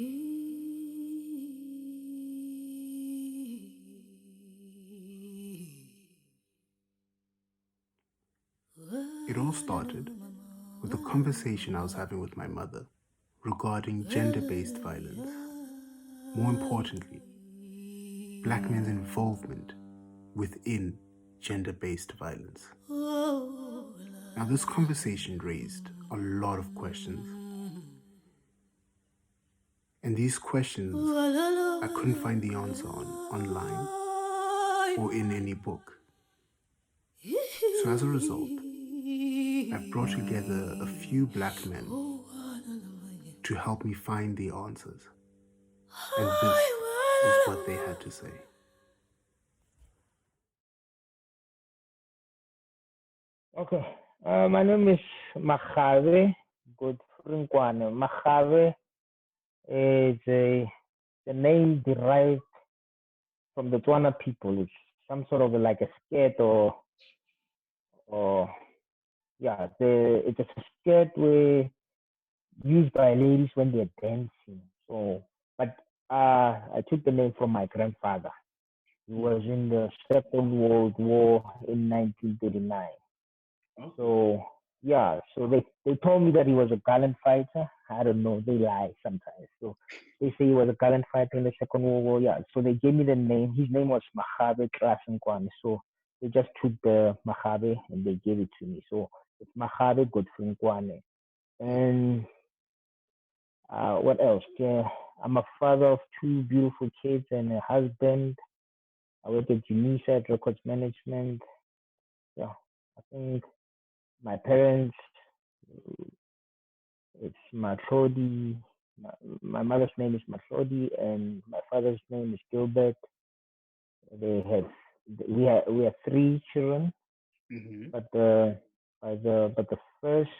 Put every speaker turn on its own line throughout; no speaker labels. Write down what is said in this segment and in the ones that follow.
It all started with a conversation I was having with my mother regarding gender-based violence. More importantly, black men's involvement within gender-based violence. Now, this conversation raised a lot of questions. And these questions, I couldn't find the answer on online or in any book. So as a result, I brought together a few black men to help me find the answers. And this is what they had to say.
Okay. My name is Mogale. Mogale is the name derived from the Tswana people. It's some sort of like a skirt or yeah, it's a skirt used by ladies when they're dancing. So, but I took the name from my grandfather. He was in the Second World War in 1939. So yeah, so they told me that he was a gallant fighter. I don't know, they lie sometimes. So they say he was a gallant fighter in the Second World War. Yeah, so they gave me the name. His name was Mogale Krasinkwane. So they just took the Mogale and they gave it to me. So it's Mogale Godfrinkwane. And what else? Yeah, I'm a father of two beautiful kids and a husband. I work at Unisa at Records Management. Yeah, I think my parents, it's Matlodi. My mother's name is Matlodi, and my father's name is Gilbert. They have we have three children, but the first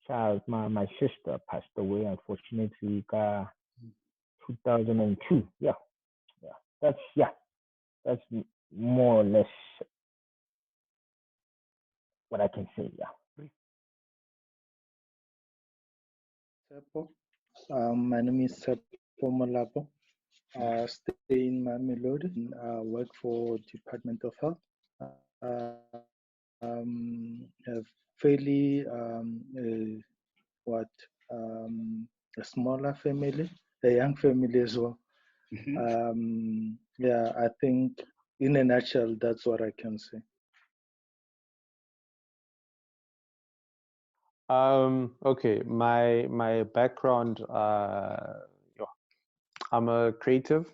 child, my sister passed away unfortunately, 2002. Yeah, that's more or less what I can say. Yeah.
Sepo. My name is Sepo Molapo. Stay in Mamelodi and work for Department of Health. A fairly a smaller family, a young family as well. Yeah, I think in a nutshell, that's what I can say.
Okay, my background, I'm a creative.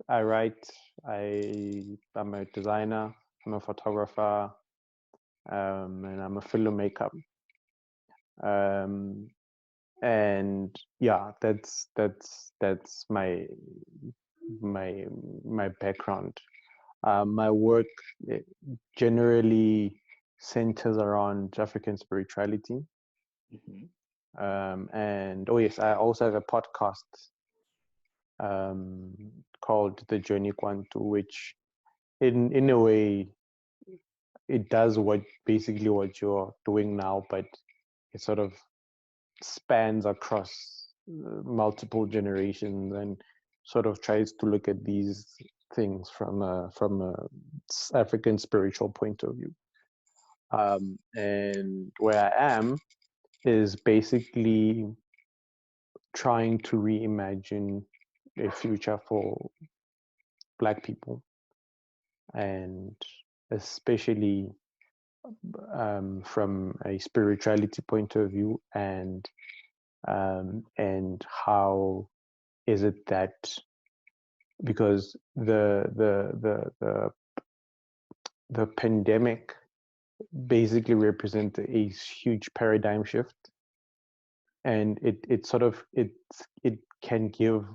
I write, I'm a designer, I'm a photographer, and I'm a filmmaker. And yeah, that's my background. My work generally centers around African spirituality. And oh yes, I also have a podcast called The Journey Kwantu, which in a way it does basically what you're doing now, but it sort of spans across multiple generations and sort of tries to look at these things from a African spiritual point of view. And where I am is basically trying to reimagine a future for Black people, and especially from a spirituality point of view, and how is it that, because the pandemic basically represents a huge paradigm shift, and it can give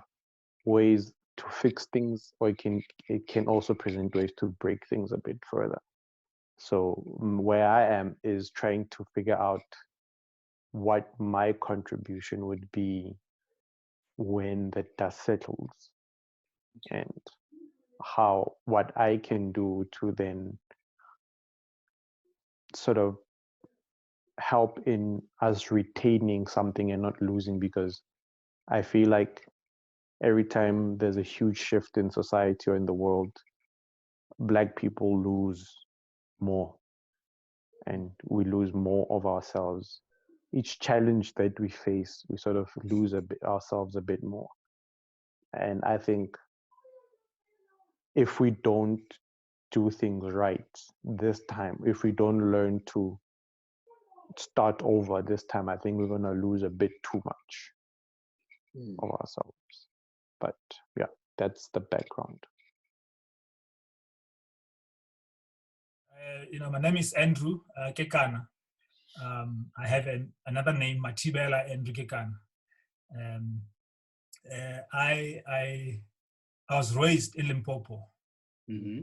ways to fix things, or it can also present ways to break things a bit further. So where I am is trying to figure out what my contribution would be when the dust settles, and what I can do to then sort of help in us retaining something and not losing, because I feel like every time there's a huge shift in society or in the world, Black people lose more, and we lose more of ourselves. Each challenge that we face, we sort of lose ourselves a bit more. And I think if we don't do things right this time, if we don't learn to start over this time, I think we're going to lose a bit too much of ourselves. But yeah, that's the background.
My name is Andrew Kekana. I have another name, Matibela Andrew Kekana. I was raised in Limpopo.
Mm-hmm.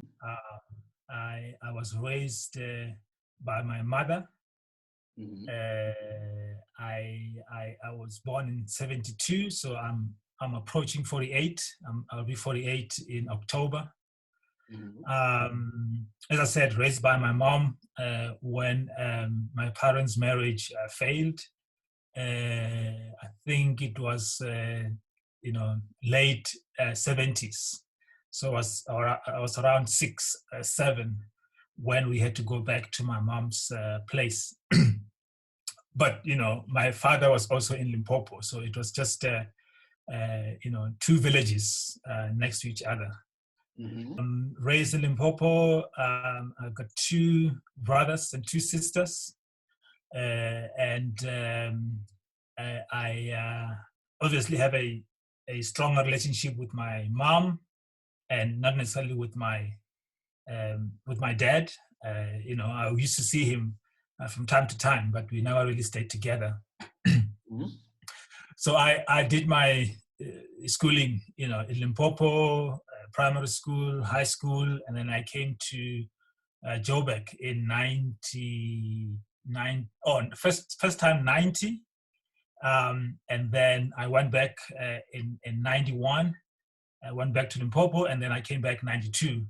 I was raised by my mother.
Mm-hmm.
I was born in 1972, so I'm approaching 48. I'll be 48 in October.
Mm-hmm.
As I said, raised by my mom when my parents' marriage failed. I think it was late 70s. So I was around 6, 7 when we had to go back to my mom's place. But my father was also in Limpopo, so it was just 2 villages next to each other.
Mm-hmm.
Raised in Limpopo, I've got 2 brothers and 2 sisters, and I obviously have a stronger relationship with my mom, and not necessarily with my dad. I used to see him from time to time, but we never really stayed together.
Mm-hmm.
So I did my schooling, in Limpopo, primary school, high school, and then I came to Joburg in 99. First time 90, and then I went back in 91. I went back to Limpopo, and then I came back 92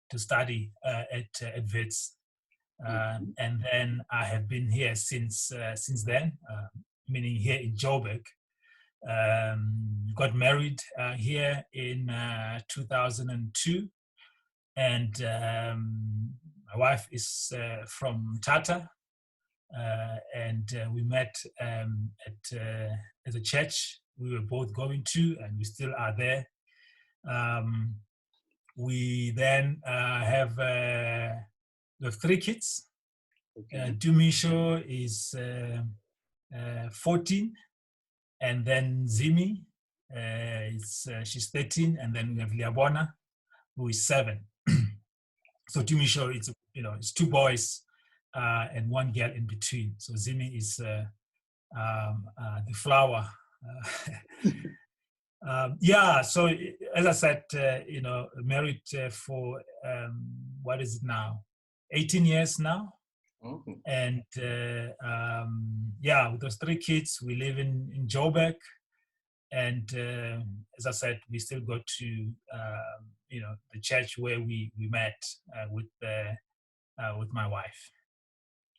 to study at Wits. And then I have been here since then, meaning here in Joburg. Got married here in 2002, and my wife is from Tata, and we met at a church we were both going to, and we still are there. We then have 3 kids. Dumisho is 14, and then Zimi she's 13, and then we have Liabona, who is 7. So Dumisho, it's 2 boys and 1 girl in between. So Zimi is the flower. So as I said, married for what is it now? 18 years now.
Okay.
And with those 3 kids, we live in Joburg. And as I said, we still go to the church where we met with my wife.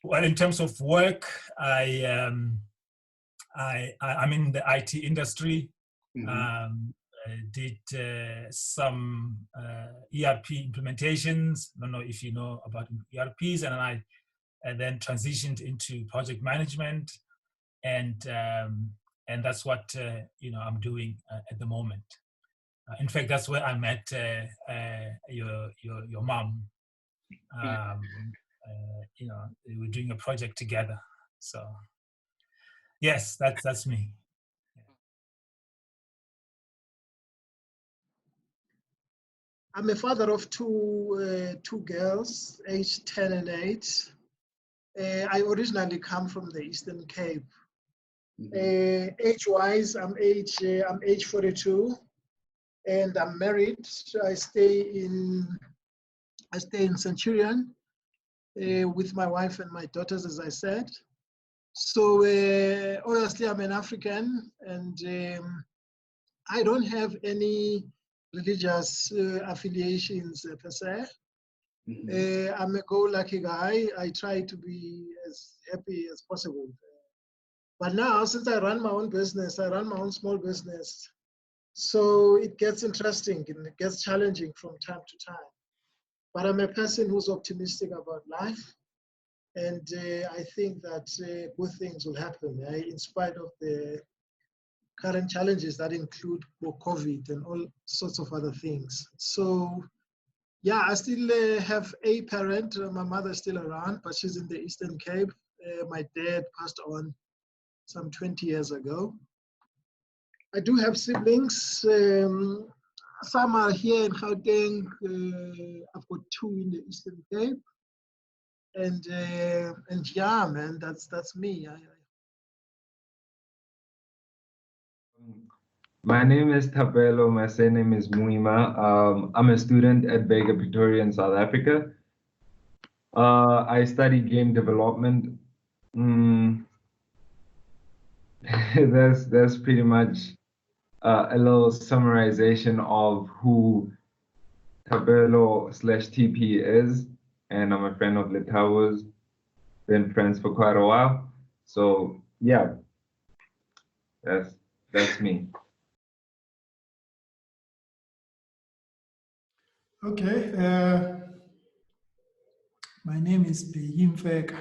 Well, in terms of work, I'm in the IT industry.
Mm-hmm.
Did some ERP implementations. I don't know if you know about ERPs, and then transitioned into project management, and that's what I'm doing at the moment. In fact, that's where I met your mom. We were doing a project together. So yes, that's me.
I'm a father of 2 girls, aged 10 and 8. I originally come from the Eastern Cape. Age-wise, I'm age 42, and I'm married. I stay in Centurion with my wife and my daughters, as I said. So honestly, I'm an African, and I don't have any religious affiliations per se. I'm a go-lucky guy. I try to be as happy as possible. But now, since I run my own business, I run my own small business, so it gets interesting and it gets challenging from time to time. But I'm a person who's optimistic about life, and I think that good things will happen in spite of the current challenges that include COVID and all sorts of other things. So yeah, I still have a parent. My mother's still around, but she's in the Eastern Cape. My dad passed on some 20 years ago. I do have siblings. Some are here in Gauteng. I've got 2 in the Eastern Cape. And yeah, man, that's me.
My name is Tabelo. My surname is Muima. I'm a student at Vega Pretoria in South Africa. I study game development. That's pretty much a little summarization of who Tabelo/TP is, and I'm a friend of Letawa's. Been friends for quite a while. So yeah, that's me.
Okay, my name is Bo Mogale.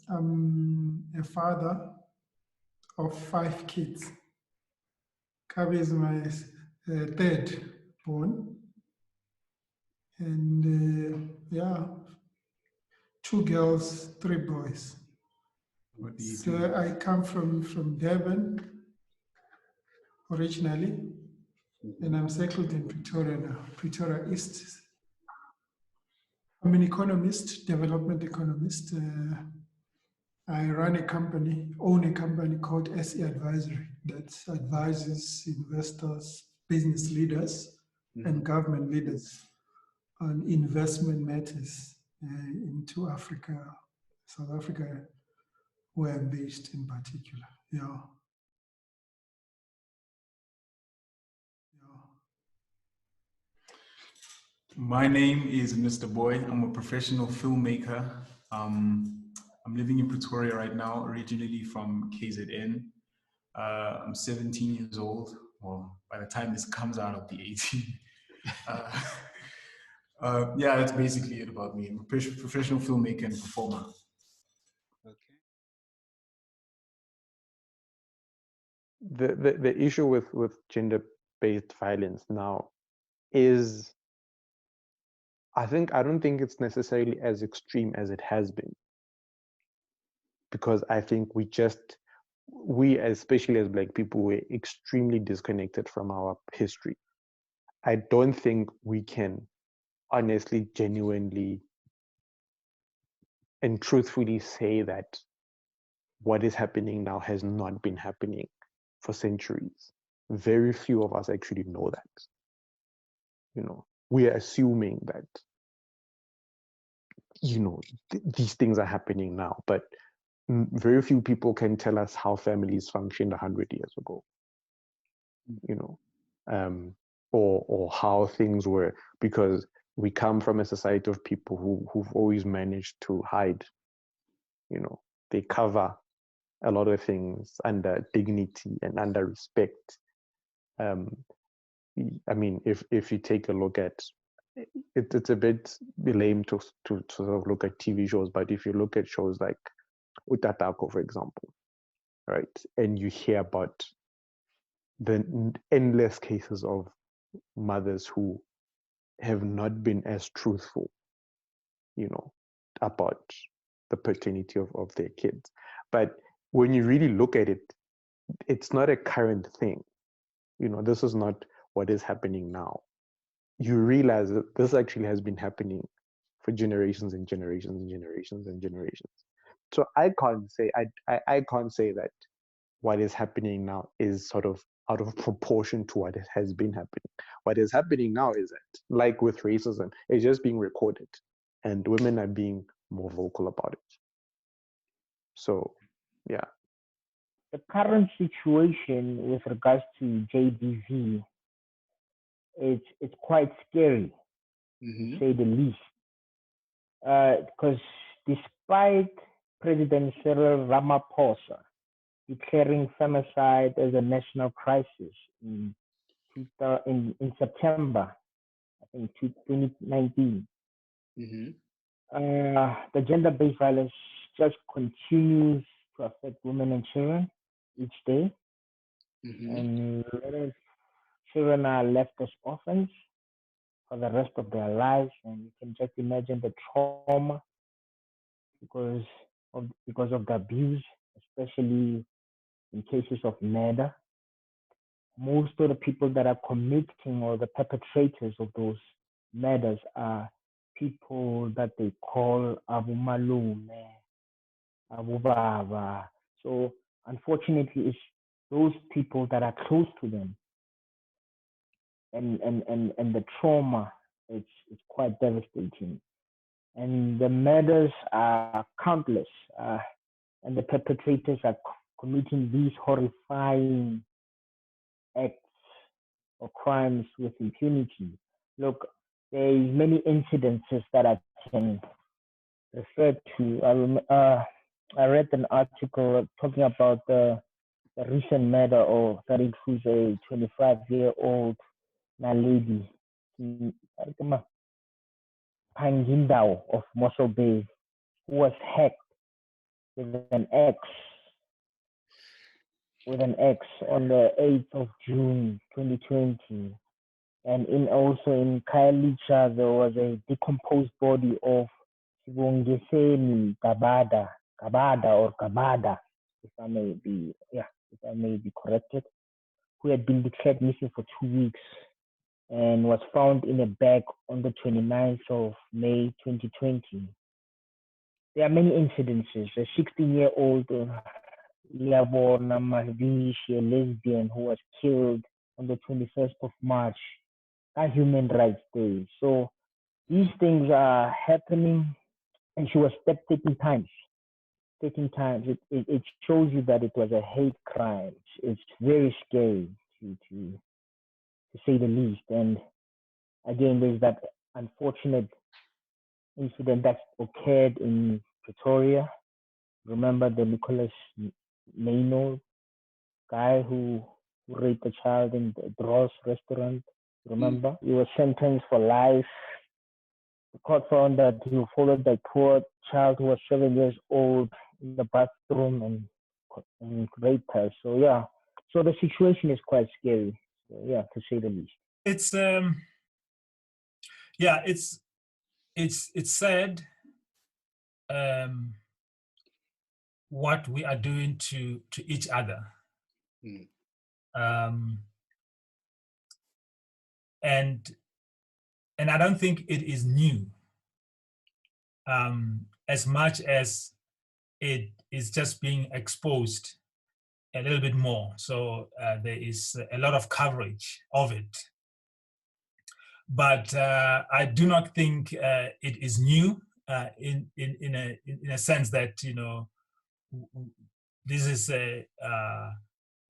I'm a father of 5 kids. Kabi is my 3rd born. And yeah, 2 girls, 3 boys.
What do you
So
do?
I come from Durban originally, and I'm settled in Pretoria now, Pretoria East. I'm an economist, development economist. I run a company, own a company called SE Advisory that advises investors, business leaders, and government leaders on investment matters into Africa, South Africa, where I'm based in particular. Yeah.
My name is Mr. Boy. I'm a professional filmmaker. I'm living in Pretoria right now, originally from KZN. I'm 17 years old. Well, by the time this comes out, I'll be 18. Yeah, that's basically it about me. I'm a professional filmmaker and performer.
Okay.
The issue with gender-based violence now is, I don't think it's necessarily as extreme as it has been, because I think we especially as Black people, we're extremely disconnected from our history. I don't think we can honestly, genuinely, and truthfully say that what is happening now has not been happening for centuries. Very few of us actually know that. You know, we are assuming that, you know, these things are happening now, but very few people can tell us how families functioned 100 years ago, you know, or how things were, because we come from a society of people who've always managed to hide. You know, they cover a lot of things under dignity and under respect. I mean, if you take a look at it, it's a bit lame to sort of look at TV shows, but if you look at shows like Utatako, for example, right, and you hear about the endless cases of mothers who have not been as truthful, you know, about the paternity of their kids. But when you really look at it, it's not a current thing. You know, this is not what is happening now. You realize that this actually has been happening for generations and generations and generations and generations. So I can't say that what is happening now is sort of out of proportion to what has been happening. What is happening now is that, like with racism, it's just being recorded, and women are being more vocal about it. So, yeah.
The current situation with regards to JBV, it's quite scary, to say the least, because despite President Cyril Ramaphosa declaring femicide as a national crisis in September, I think, 2019. The gender-based violence just continues to affect women and children each day, and a lot of children are left as orphans for the rest of their lives, and you can just imagine the trauma because of the abuse, especially in cases of murder. Most of the people that are committing or the perpetrators of those murders are people that they call Abu Malume, Abu Baba. So unfortunately, it's those people that are close to them, and the trauma, it's quite devastating. And the murders are countless, and the perpetrators are committing these horrifying acts or crimes with impunity. Look, there is many incidences that I can refer to. I read an article talking about the recent murder of that includes a 25-year-old lady, Pangindao of Mossel Bay, who was hacked with an axe on the 8th of June 2020. And also in Khayelitsha, there was a decomposed body of Sibongiseni Gabada, if I may be corrected, who had been declared missing for 2 weeks and was found in a bag on the 29th of May 2020. There are many incidences. A 16-year-old Liabona Mahdish, a lesbian who was killed on the 21st of March, a Human Rights Day. So these things are happening, and she was stepped 13 times. 13 times. It shows you that it was a hate crime. It's very scary to say the least. And again, there's that unfortunate incident that occurred in Pretoria. Remember the Nicholas Maynard guy who raped a child in the Dross restaurant? Remember? He was sentenced for life. The court found that he followed the poor child who was 7 years old in the bathroom and raped her. So yeah, so the situation is quite scary. So, yeah, to say the least.
It's sad what we are doing to each other. And I don't think it is new, as much as it is just being exposed a little bit more. So there is a lot of coverage of it. But I do not think it is new in a sense that, you know, this is a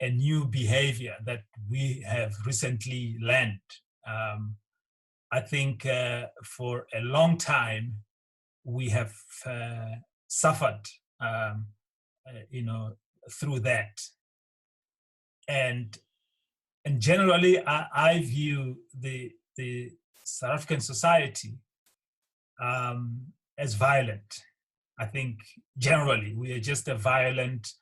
new behavior that we have recently learned. I think for a long time we have suffered, through that, and generally I view the South African society as violent. I think generally we are just a violent,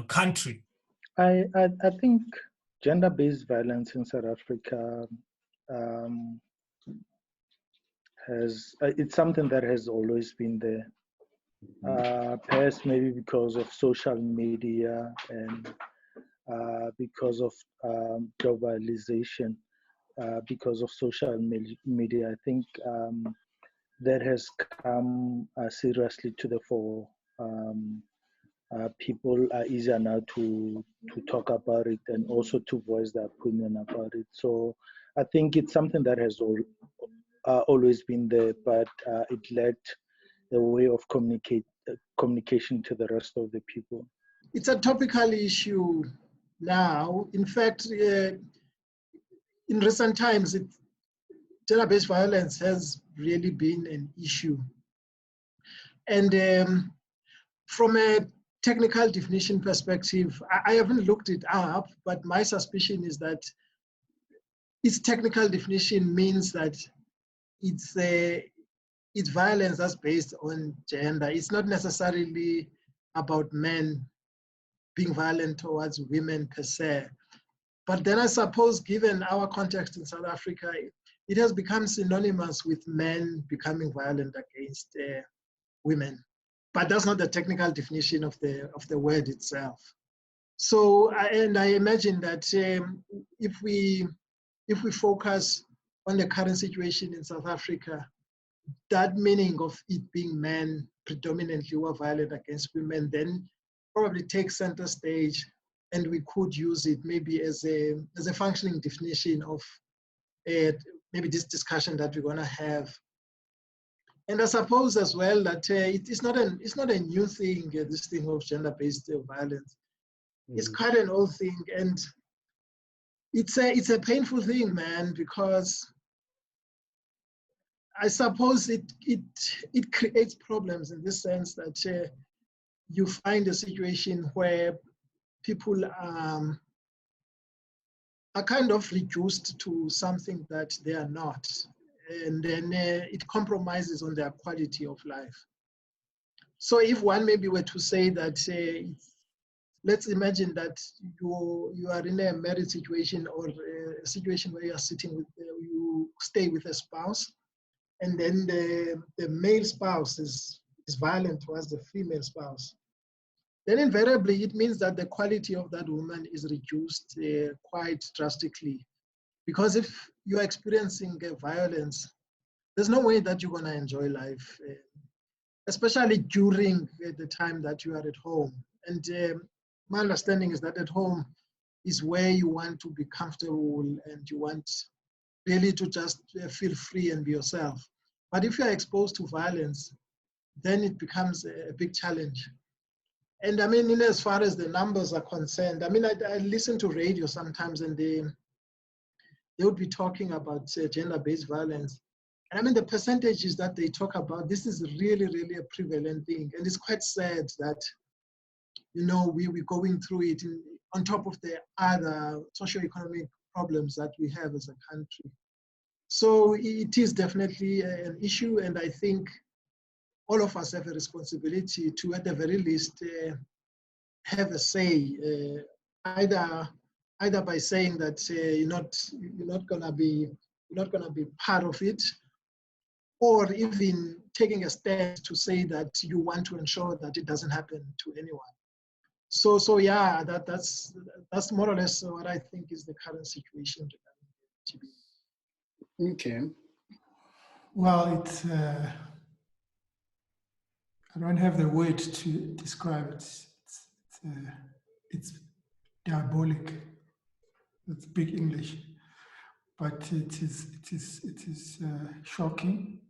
country.
I think gender-based violence in South Africa it's something that has always been there. Perhaps maybe because of social media and because of globalization, because of social media, I think that has come seriously to the fore. People are easier now to talk about it and also to voice their opinion about it. So I think it's something that has always been there, but it lacked a way of communication to the rest of the people.
It's a topical issue now. In fact, in recent times, gender-based violence has really been an issue And from a technical definition perspective, I haven't looked it up, but my suspicion is that its technical definition means that it's violence that's based on gender. It's not necessarily about men being violent towards women per se. But then I suppose, given our context in South Africa, it has become synonymous with men becoming violent against women. But that's not the technical definition of the word itself. So, and I imagine that if we focus on the current situation in South Africa, that meaning of it being men predominantly who are violent against women then probably takes center stage, and we could use it maybe as a functioning definition of maybe this discussion that we're going to have. And I suppose as well that it's not a new thing, this thing of gender-based violence. It's quite an old thing, and it's a painful thing, man, because I suppose it creates problems in this sense that you find a situation where people are kind of reduced to something that they are not, and then it compromises on their quality of life. So if one maybe were to say that, let's imagine that you are in a married situation or a situation where you are sitting with, you stay with a spouse, and then the male spouse is violent towards the female spouse, then invariably it means that the quality of that woman is reduced quite drastically. Because if you're experiencing violence, there's no way that you're going to enjoy life, especially during the time that you are at home. And my understanding is that at home is where you want to be comfortable and you want really to just feel free and be yourself. But if you're exposed to violence, then it becomes a big challenge. And I mean, in as far as the numbers are concerned, I mean, I listen to radio sometimes, and they would be talking about gender-based violence. And I mean, the percentages that they talk about, this is really, really a prevalent thing. And it's quite sad that, you know, we're going through it on top of the other socioeconomic problems that we have as a country. So it is definitely an issue, and I think all of us have a responsibility to, at the very least, have a say, either by saying that you're not gonna be part of it, or even taking a step to say that you want to ensure that it doesn't happen to anyone. So yeah, that's more or less what I think is the current situation regarding TB.
Okay.
Well, it's I don't have the word to describe it. It's diabolic. It's big English, but it is shocking,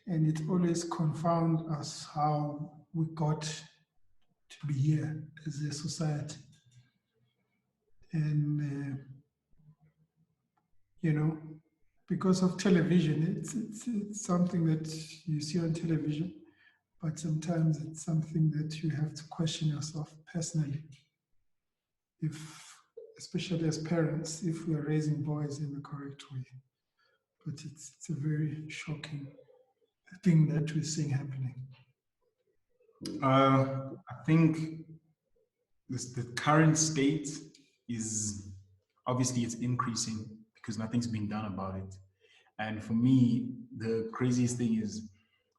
and it always confounds us how we got to be here as a society. And you know, because of television, it's something that you see on television, but sometimes it's something that you have to question yourself personally. Especially as parents, if we are raising boys in the correct way. But it's a very shocking thing that we're seeing happening.
I think the current state is, obviously it's increasing because nothing's being done about it. And for me, the craziest thing is,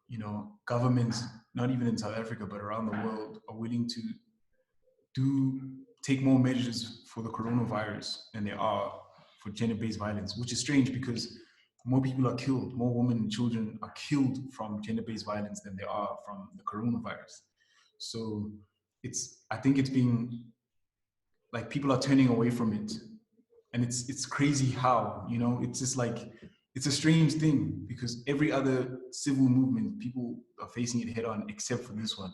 you know, governments, not even in South Africa, but around the world, are willing to take more measures for the coronavirus than they are for gender-based violence, which is strange because more people are killed, more women and children are killed from gender-based violence than they are from the coronavirus. So I think it's being, like, people are turning away from it. And it's crazy how, you know, it's just like, it's a strange thing because every other civil movement, people are facing it head on except for this one,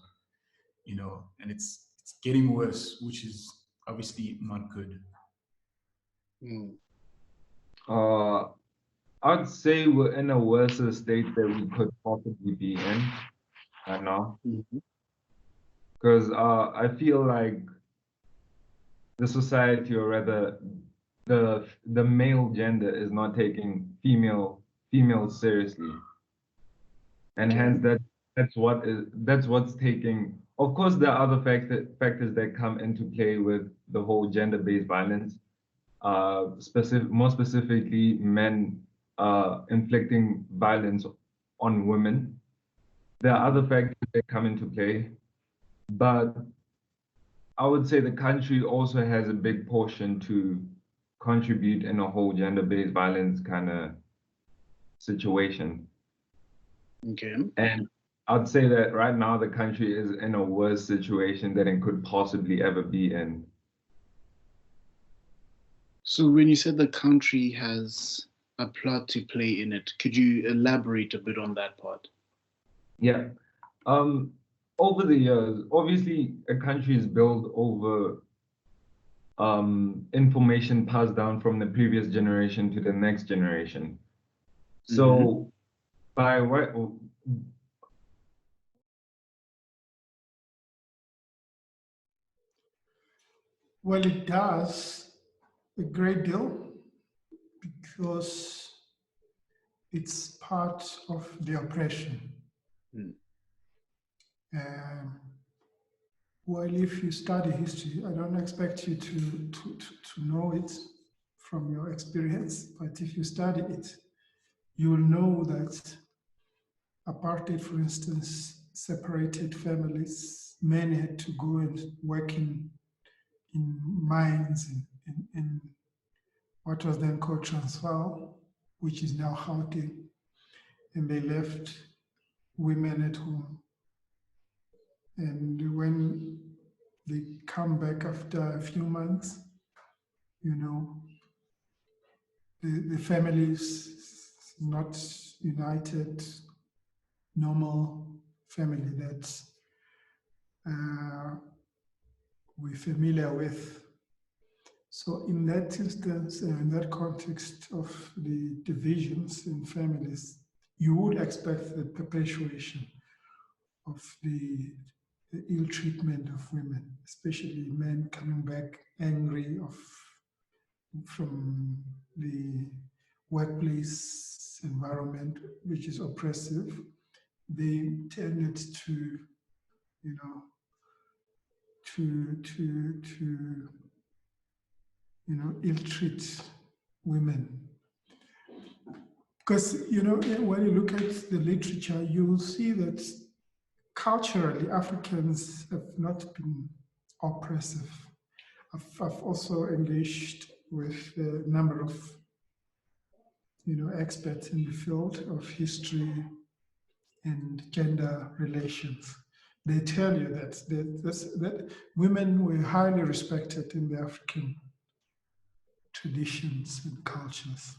you know, and it's getting worse, which is obviously not good.
I'd say we're in a worse state than we could possibly be in. right now.
Mhm.
Because I feel like the society, or rather the male gender, is not taking females seriously, and hence that's what's taking. Of course, there are other factors that come into play with the whole gender-based violence. More specifically, men inflicting violence on women. There are other factors that come into play, but I would say the country also has a big portion to contribute in a whole gender-based violence kind of situation.
Okay.
And I'd say that right now the country is in a worse situation than it could possibly ever be in.
So when you said the country has a plot to play in it, could you elaborate a bit on that part?
Yeah. Over the years, obviously a country is built over information passed down from the previous generation to the next generation. So by what
Well, it does a great deal because it's part of the oppression. Well, if you study history, I don't expect you to know it from your experience, but if you study it, you will know that apartheid, for instance, separated families. Men had to go and work in mines in what was then called Transvaal, which is now Gauteng, and they left women at home. And when they come back after a few months, you know, the family is not united, normal family that we're familiar with. So in that instance, in that context of the divisions in families, you would expect the perpetuation of the ill treatment of women, especially men coming back angry from the workplace environment, which is oppressive. They tended to, you know, ill-treat women. Because, you know, when you look at the literature, you'll see that culturally, Africans have not been oppressive. I've also engaged with a number of, you know, experts in the field of history and gender relations. They tell you that women were highly respected in the African traditions and cultures.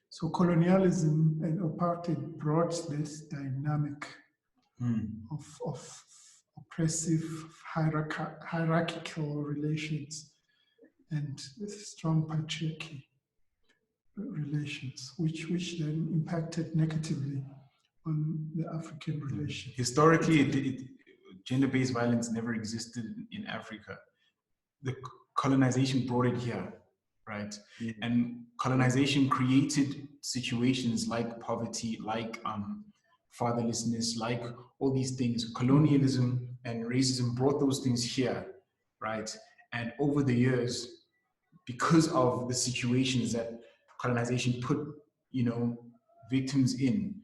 So colonialism and apartheid brought this dynamic of oppressive hierarchical relations and strong patriarchy relations, which then impacted negatively on the African relations.
Historically, gender-based violence never existed in Africa. The colonization brought it here, right?
Yeah.
And colonization created situations like poverty, like fatherlessness, like all these things. Colonialism and racism brought those things here, right? And over the years, because of the situations that colonization put, you know, victims in,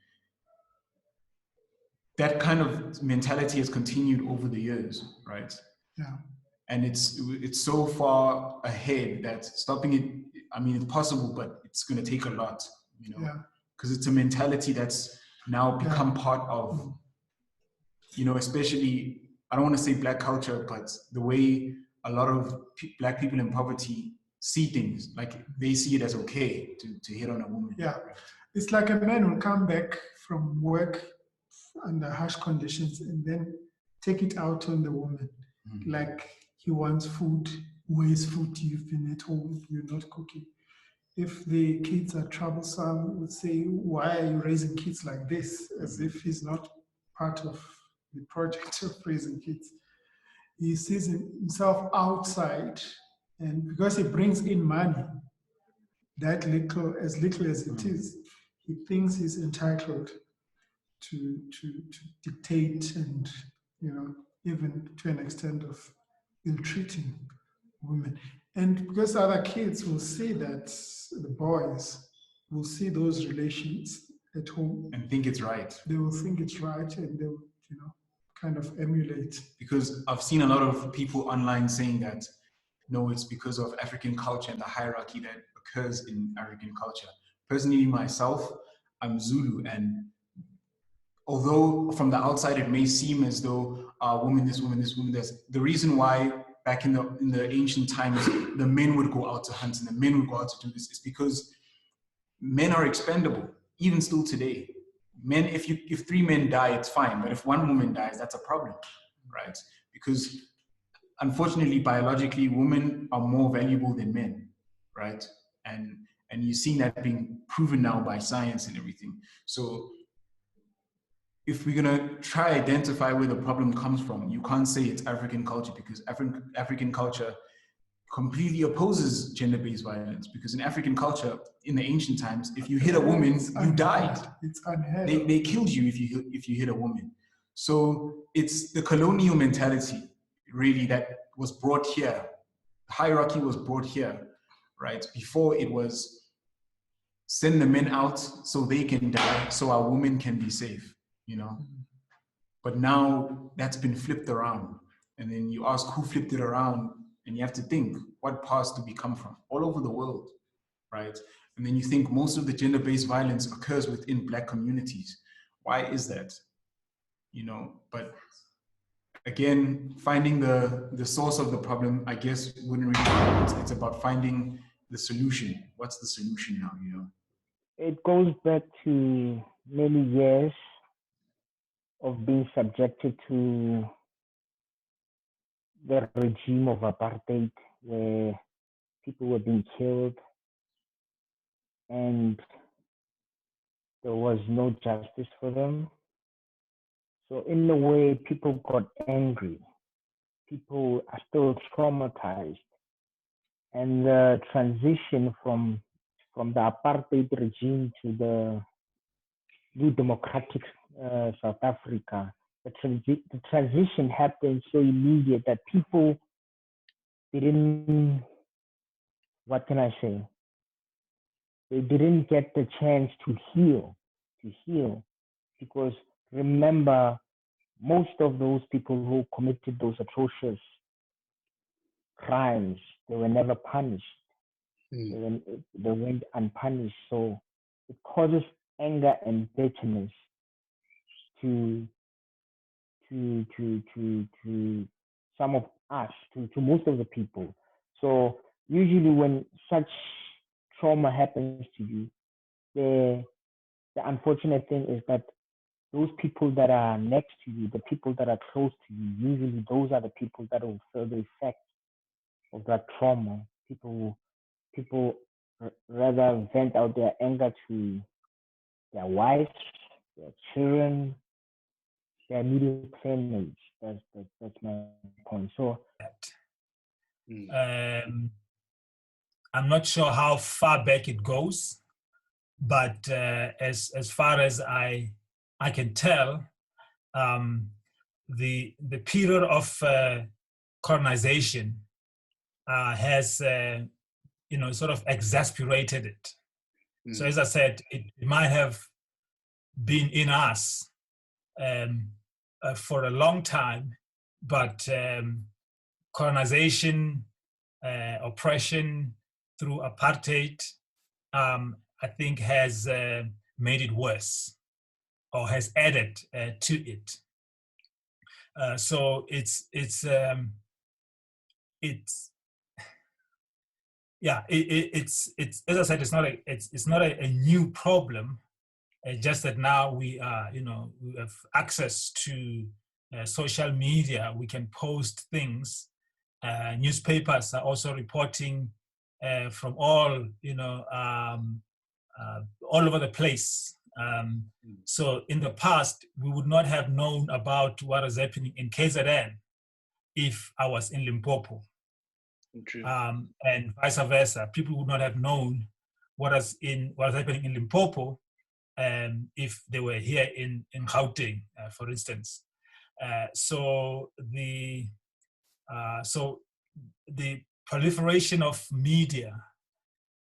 that kind of mentality has continued over the years, right?
Yeah.
And it's so far ahead that stopping it, I mean, it's possible, but it's going to take a lot, you know, because it's a mentality that's now become part of, you know, especially, I don't want to say Black culture, but the way a lot of Black people in poverty see things, like they see it as okay to hit on a woman.
Yeah, it's like a man will come back from work under harsh conditions and then take it out on the woman. Like he wants food, where's food? You've been at home, you're not cooking. If the kids are troublesome, would say, why are you raising kids like this? As if he's not part of the project of raising kids. He sees himself outside, and because he brings in money, that little as it is, he thinks he's entitled to dictate and, even to an extent of ill-treating women. And because other kids will see that, the boys will see those relations at home
and think it's right.
They will think it's right, and they'll, kind of emulate.
Because I've seen a lot of people online saying that, no, it's because of African culture and the hierarchy that occurs in African culture. Personally, myself, I'm Zulu, and although from the outside it may seem as though woman this, woman this, woman this, the reason why back in the ancient times the men would go out to hunt and the men would go out to do this is because men are expendable, even still today. Men, if 3 men die, it's fine, but if 1 woman dies, that's a problem, right? Because unfortunately, biologically, women are more valuable than men, right? And you've seen that being proven now by science and everything. So if we're gonna try to identify where the problem comes from, you can't say it's African culture, because African culture completely opposes gender-based violence, because in African culture, in the ancient times, if you hit a woman, you died.
It's unheard.
They killed you if you hit a woman. So it's the colonial mentality really that was brought here. Hierarchy was brought here, right? Before it was send the men out so they can die, so our women can be safe, But now that's been flipped around. And then you ask who flipped it around, and you have to think, what past do we come from? All over the world, right? And then you think most of the gender-based violence occurs within Black communities. Why is that? But again, finding the source of the problem, I guess, wouldn't really matter. It's about finding the solution. What's the solution now,
It goes back to many years of being subjected to the regime of apartheid, where people were being killed and there was no justice for them. So in a way, people got angry. People are still traumatized. And the transition from the apartheid regime to the new democratic South Africa, the transition happened so immediate that people didn't, what can I say? They didn't get the chance to heal, because remember, most of those people who committed those atrocious crimes, they were never punished. They went unpunished. So it causes anger and bitterness to some of us, to most of the people. So usually when such trauma happens to you, the unfortunate thing is that those people that are next to you, the people that are close to you, usually those are the people that will feel the effects of that trauma. People rather vent out their anger to their wives, their children, their immediate families. That's my point. So
I'm not sure how far back it goes, but as far as I can tell, the period of colonization has sort of exasperated it. So as I said, it might have been in us for a long time, but colonization, oppression through apartheid, I think has made it worse, or has added to it. So it's as I said, it's not a new problem. Just that now we have access to social media. We can post things. Newspapers are also reporting from all over the place So in the past, we would not have known about what was happening in KZN if I was in Limpopo. And vice versa. People would not have known what was happening in Limpopo if they were here in Gauteng, for instance. So the proliferation of media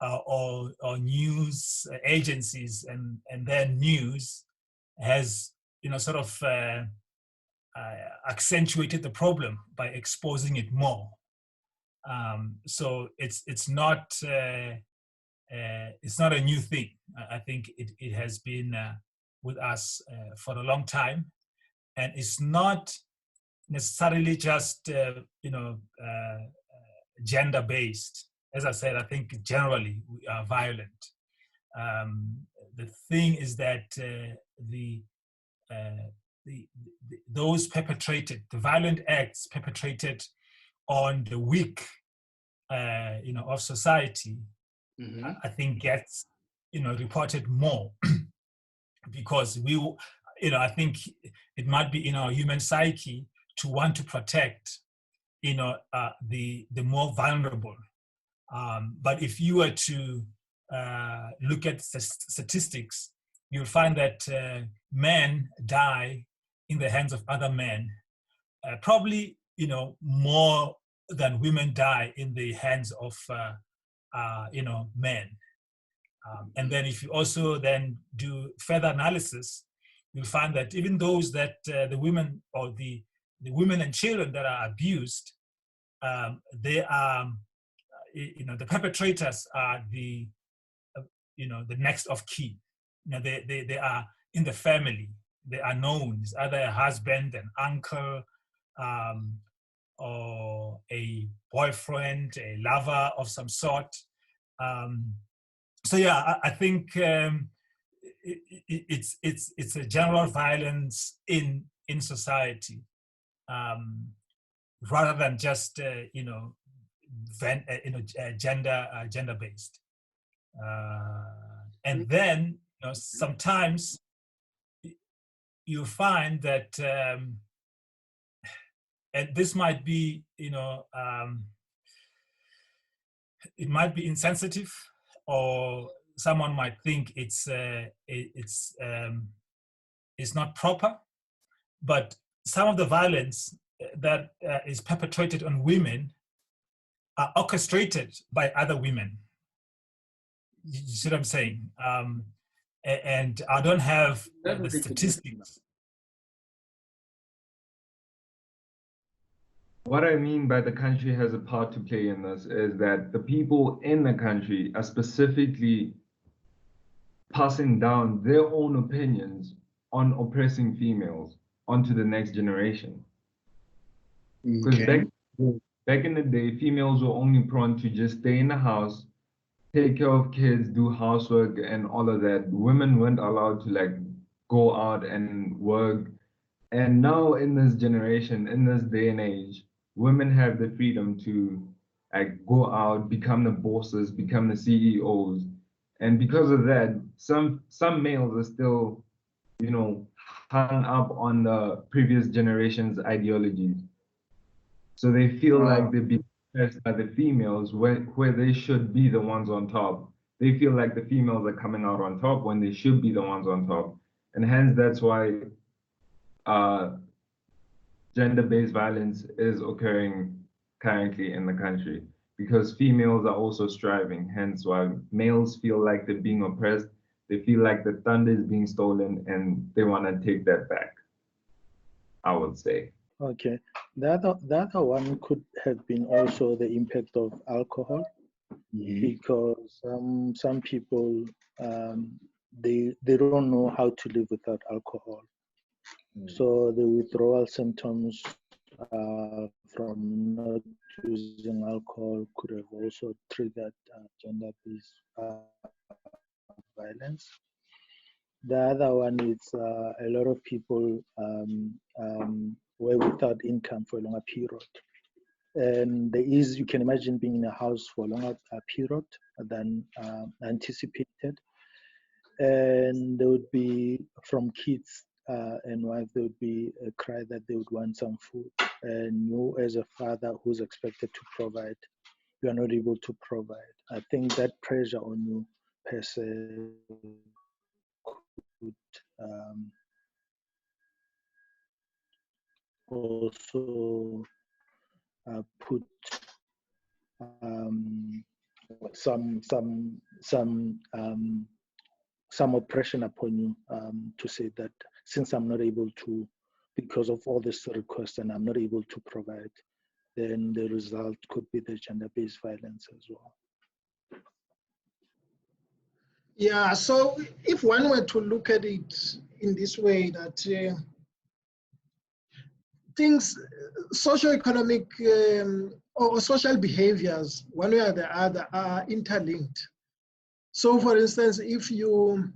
or news agencies and their news has, sort of accentuated the problem by exposing it more. So it's not a new thing. I think it has been with us for a long time, and it's not necessarily just gender based. As I said, I think generally we are violent. The thing is that those perpetrated, the violent acts perpetrated on the weak, of society, I think gets, reported more because I think it might be in our human psyche to want to protect, the more vulnerable. But if you were to look at the statistics, you'll find that men die in the hands of other men, probably, more than women die in the hands of, men. And then if you also then do further analysis, you'll find that even those that the women or the women and children that are abused, they are, the perpetrators are the next of kin. They are in the family. They are known. It's either a husband, an uncle, or a boyfriend, a lover of some sort. So yeah, I think it's a general violence in society, rather than just gender based. And then sometimes you find that, and this might be it might be insensitive, or someone might think it's not proper, but some of the violence that is perpetrated on women are orchestrated by other women. You see what I'm saying? And I don't have the statistics.
What I mean by the country has a part to play in this is that the people in the country are specifically passing down their own opinions on oppressing females onto the next generation. Because back in the day, females were only prone to just stay in the house, take care of kids, do housework and all of that. Women weren't allowed to go out and work. And now in this generation, in this day and age, women have the freedom to go out, become the bosses, become the CEOs. And because of that, some males are still, hung up on the previous generation's ideologies. So they feel like they're being oppressed by the females where they should be the ones on top. They feel like the females are coming out on top when they should be the ones on top. And hence that's why gender-based violence is occurring currently in the country, because females are also striving, hence why males feel like they're being oppressed. They feel like the thunder is being stolen and they want to take that back, I would say.
Okay, the other one could have been also the impact of alcohol, because some people they don't know how to live without alcohol. So the withdrawal symptoms from not using alcohol could have also triggered gender-based violence. The other one is a lot of people were without income for a longer period. And you can imagine being in a house for a longer period than anticipated. and there would be from kids and wife, there would be a cry that they would want some food, and you as a father who's expected to provide, you are not able to provide. I think that pressure on you per se could also put some oppression upon you, to say that since I'm not able to, because of all this requests, and I'm not able to provide, then the result could be the gender-based violence as well.
Yeah, so if one were to look at it in this way, that things, socioeconomic or social behaviors, one way or the other, are interlinked. So for instance, if you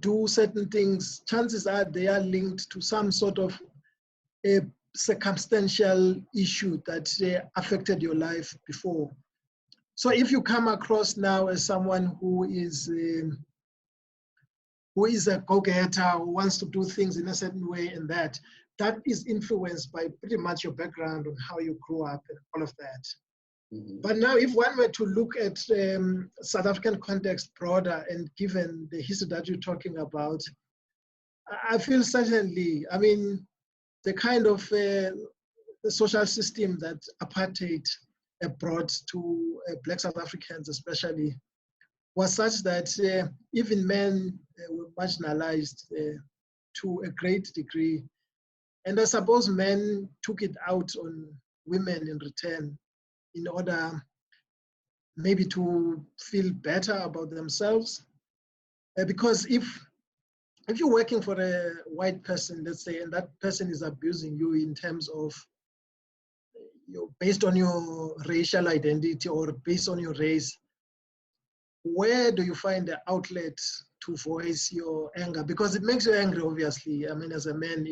do certain things, chances are they are linked to some sort of a circumstantial issue that affected your life before. So if you come across now as someone who is a go-getter, who wants to do things in a certain way, and that is influenced by pretty much your background on how you grew up and all of that. But now if one were to look at South African context broader, and given the history that you're talking about, I feel certainly, I mean, the kind of the social system that apartheid brought to Black South Africans especially was such that even men were marginalized to a great degree. And I suppose men took it out on women in return in order maybe to feel better about themselves. Because if you're working for a white person, let's say, and that person is abusing you in terms of, based on your racial identity or based on your race, where do you find the outlet to voice your anger? Because it makes you angry, obviously. I mean, as a man,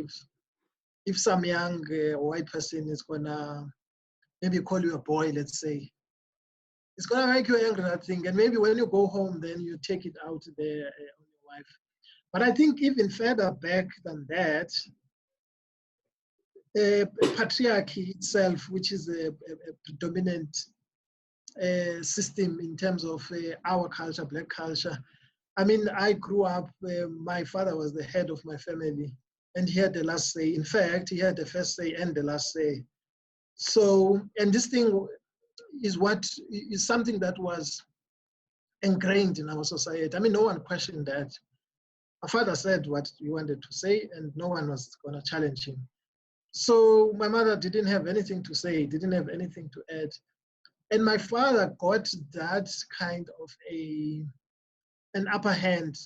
if some young white person is gonna maybe call you a boy, let's say, it's gonna make you angry, I think. And maybe when you go home, then you take it out there on your wife. But I think even further back than that, patriarchy itself, which is a predominant system in terms of our culture, Black culture. I mean, I grew up, my father was the head of my family, and he had the last say. In fact, he had the first say and the last say. So, and this thing is something that was ingrained in our society. I mean, no one questioned that. My father said what he wanted to say, and no one was going to challenge him. So my mother didn't have anything to say, didn't have anything to add. And my father got that kind of an upper hand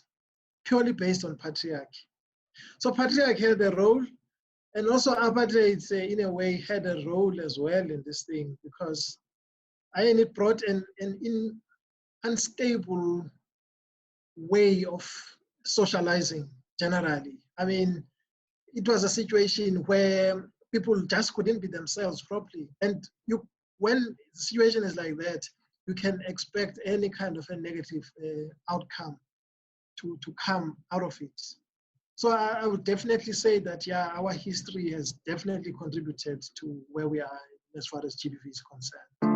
purely based on patriarchy. So patriarchy had a role, and also apartheid in a way had a role as well in this thing, because it brought an unstable way of socializing generally. I mean, it was a situation where people just couldn't be themselves properly. And when the situation is like that, you can expect any kind of a negative outcome to come out of it. So I would definitely say that, yeah, our history has definitely contributed to where we are as far as GBV is concerned.